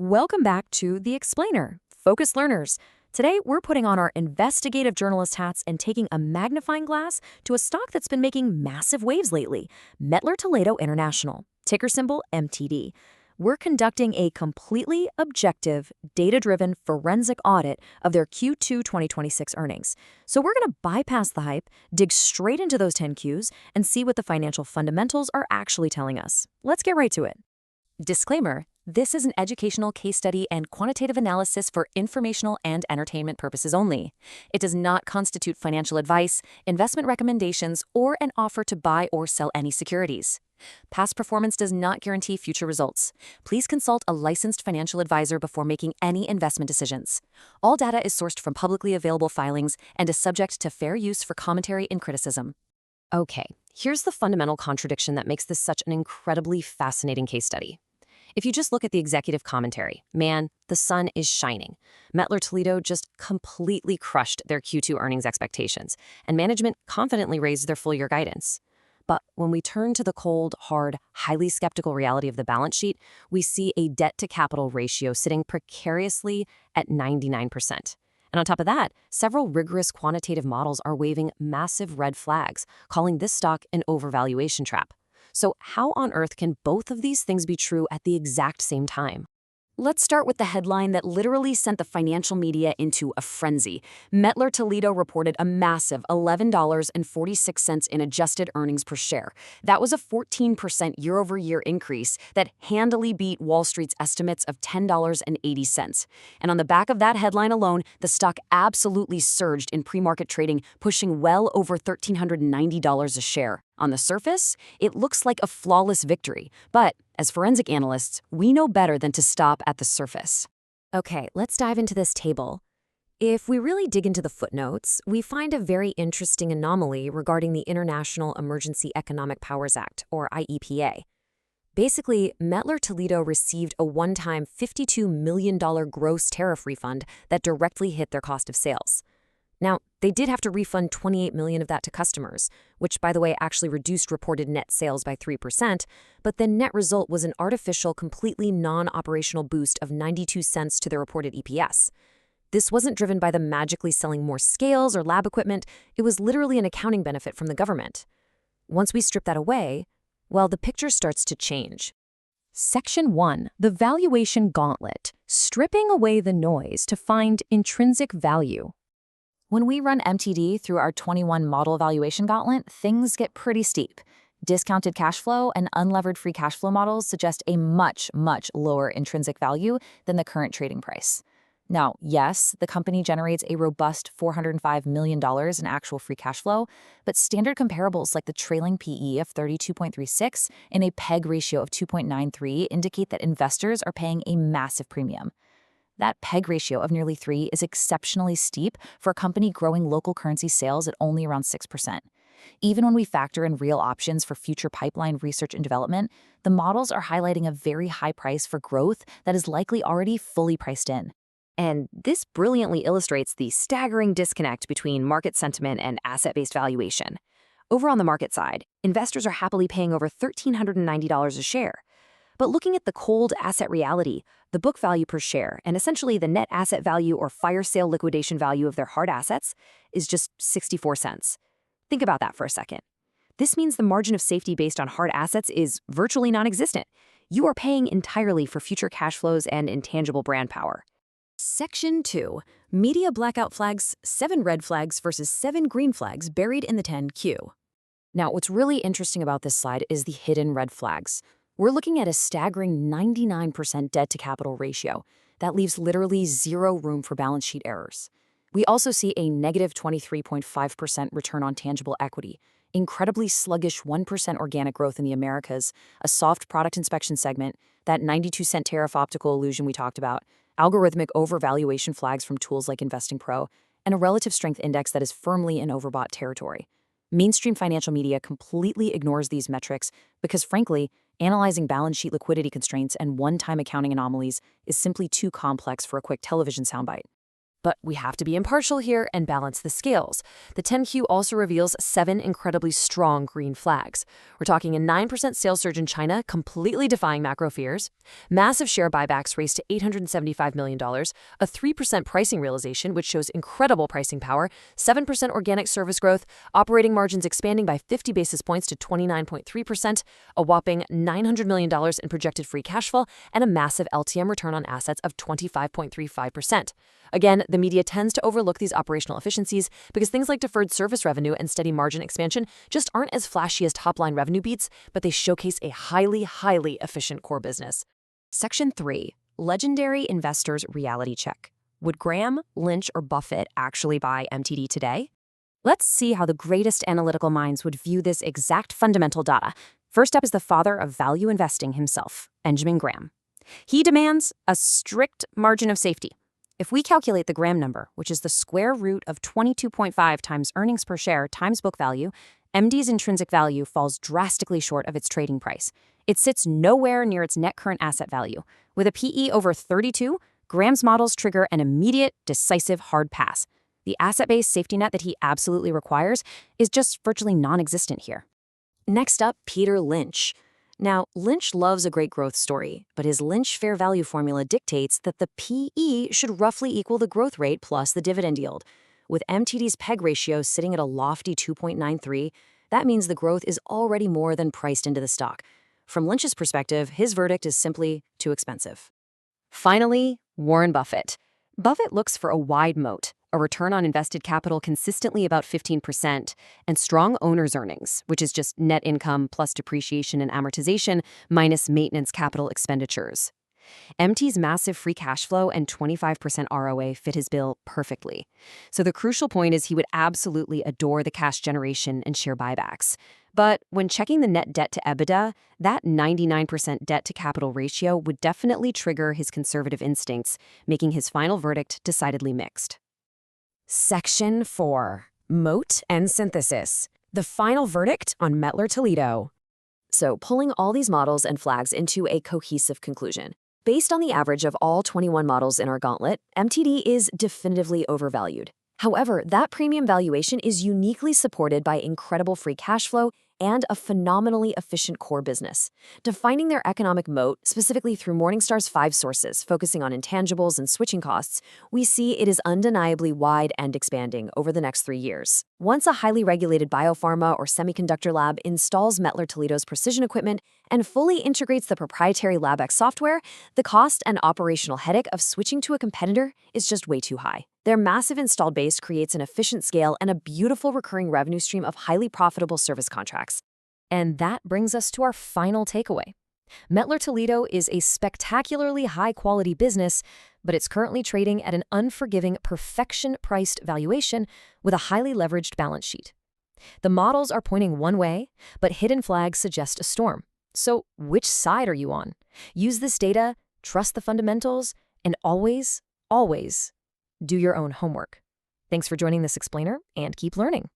Welcome back to The Explainer, Focused Learners. Today, we're putting on our investigative journalist hats and taking a magnifying glass to a stock that's been making massive waves lately, Mettler-Toledo International, ticker symbol MTD. We're conducting a completely objective, data-driven forensic audit of their Q2 2026 earnings. So we're going to bypass the hype, dig straight into those 10 Qs, and see what the financial fundamentals are actually telling us. Let's get right to it. Disclaimer: this is an educational case study and quantitative analysis for informational and entertainment purposes only. It does not constitute financial advice, investment recommendations, or an offer to buy or sell any securities. Past performance does not guarantee future results. Please consult a licensed financial advisor before making any investment decisions. All data is sourced from publicly available filings and is subject to fair use for commentary and criticism. Okay, here's the fundamental contradiction that makes this such an incredibly fascinating case study. If you just look at the executive commentary, man, the sun is shining. Mettler-Toledo just completely crushed their Q2 earnings expectations, and management confidently raised their full-year guidance. But when we turn to the cold, hard, highly skeptical reality of the balance sheet, we see a debt-to-capital ratio sitting precariously at 99%. And on top of that, several rigorous quantitative models are waving massive red flags, calling this stock an overvaluation trap. So how on earth can both of these things be true at the exact same time? Let's start with the headline that literally sent the financial media into a frenzy. Mettler-Toledo reported a massive $11.46 in adjusted earnings per share. That was a 14% year-over-year increase that handily beat Wall Street's estimates of $10.80. And on the back of that headline alone, the stock absolutely surged in pre-market trading, pushing well over $1,390 a share. On the surface, it looks like a flawless victory, but as forensic analysts, we know better than to stop at the surface. Okay, let's dive into this table. If we really dig into the footnotes, we find a very interesting anomaly regarding the International Emergency Economic Powers Act, or IEPA. Basically, Mettler-Toledo received a one-time $52 million gross tariff refund that directly hit their cost of sales. Now, they did have to refund $28 million of that to customers, which, by the way, actually reduced reported net sales by 3%, but the net result was an artificial, completely non-operational boost of 92 cents to their reported EPS. This wasn't driven by them magically selling more scales or lab equipment. It was literally an accounting benefit from the government. Once we strip that away, well, the picture starts to change. Section 1, the valuation gauntlet, stripping away the noise to find intrinsic value. When we run MTD through our 21 model valuation gauntlet, things get pretty steep. Discounted cash flow and unlevered free cash flow models suggest a much, much lower intrinsic value than the current trading price. Now, yes, the company generates a robust $405 million in actual free cash flow, but standard comparables like the trailing PE of 32.36 and a PEG ratio of 2.93 indicate that investors are paying a massive premium. That PEG ratio of nearly 3 is exceptionally steep for a company growing local currency sales at only around 6%. Even when we factor in real options for future pipeline research and development, the models are highlighting a very high price for growth that is likely already fully priced in. And this brilliantly illustrates the staggering disconnect between market sentiment and asset-based valuation. Over on the market side, investors are happily paying over $1,390 a share. But looking at the cold asset reality, the book value per share, and essentially the net asset value or fire sale liquidation value of their hard assets, is just 64 cents. Think about that for a second. This means the margin of safety based on hard assets is virtually non-existent. You are paying entirely for future cash flows and intangible brand power. Section 2. Media blackout flags, 7 red flags versus 7 green flags buried in the 10Q. Now, what's really interesting about this slide is the hidden red flags. We're looking at a staggering 99% debt-to-capital ratio. That leaves literally zero room for balance sheet errors. We also see a negative 23.5% return on tangible equity, incredibly sluggish 1% organic growth in the Americas, a soft product inspection segment, that 92-cent tariff optical illusion we talked about, algorithmic overvaluation flags from tools like Investing Pro, and a relative strength index that is firmly in overbought territory. Mainstream financial media completely ignores these metrics because, frankly, analyzing balance sheet liquidity constraints and one-time accounting anomalies is simply too complex for a quick television soundbite. But we have to be impartial here and balance the scales. The 10Q also reveals 7 incredibly strong green flags. We're talking a 9% sales surge in China, completely defying macro fears, massive share buybacks raised to $875 million, a 3% pricing realization, which shows incredible pricing power, 7% organic service growth, operating margins expanding by 50 basis points to 29.3%, a whopping $900 million in projected free cash flow, and a massive LTM return on assets of 25.35%. Again, the media tends to overlook these operational efficiencies because things like deferred service revenue and steady margin expansion just aren't as flashy as top-line revenue beats, but they showcase a highly, highly efficient core business. Section 3. Legendary Investors Reality Check. Would Graham, Lynch, or Buffett actually buy MTD today? Let's see how the greatest analytical minds would view this exact fundamental data. First up is the father of value investing himself, Benjamin Graham. He demands a strict margin of safety. If we calculate the Graham number, which is the square root of 22.5 times earnings per share times book value, MD's intrinsic value falls drastically short of its trading price. It sits nowhere near its net current asset value. With a PE over 32, Graham's models trigger an immediate, decisive hard pass. The asset-based safety net that he absolutely requires is just virtually non-existent here. Next up, Peter Lynch. Now, Lynch loves a great growth story, but his Lynch fair value formula dictates that the PE should roughly equal the growth rate plus the dividend yield. With MTD's PEG ratio sitting at a lofty 2.93, that means the growth is already more than priced into the stock. From Lynch's perspective, his verdict is simply too expensive. Finally, Warren Buffett. Buffett looks for a wide moat, a return on invested capital consistently about 15%, and strong owner's earnings, which is just net income plus depreciation and amortization minus maintenance capital expenditures. MT's massive free cash flow and 25% ROA fit his bill perfectly. So the crucial point is he would absolutely adore the cash generation and share buybacks. But when checking the net debt to EBITDA, that 99% debt to capital ratio would definitely trigger his conservative instincts, making his final verdict decidedly mixed. Section 4. Moat and Synthesis. The final verdict on Mettler-Toledo. So pulling all these models and flags into a cohesive conclusion. Based on the average of all 21 models in our gauntlet, MTD is definitively overvalued. However, that premium valuation is uniquely supported by incredible free cash flow and a phenomenally efficient core business. Defining their economic moat, specifically through Morningstar's 5 sources, focusing on intangibles and switching costs, we see it is undeniably wide and expanding over the next 3 years. Once a highly regulated biopharma or semiconductor lab installs Mettler-Toledo's precision equipment and fully integrates the proprietary LabX software, the cost and operational headache of switching to a competitor is just way too high. Their massive installed base creates an efficient scale and a beautiful recurring revenue stream of highly profitable service contracts. And that brings us to our final takeaway. Mettler-Toledo is a spectacularly high-quality business, but it's currently trading at an unforgiving, perfection-priced valuation with a highly leveraged balance sheet. The models are pointing one way, but hidden flags suggest a storm. So which side are you on? Use this data, trust the fundamentals, and always, always do your own homework. Thanks for joining this explainer, and keep learning.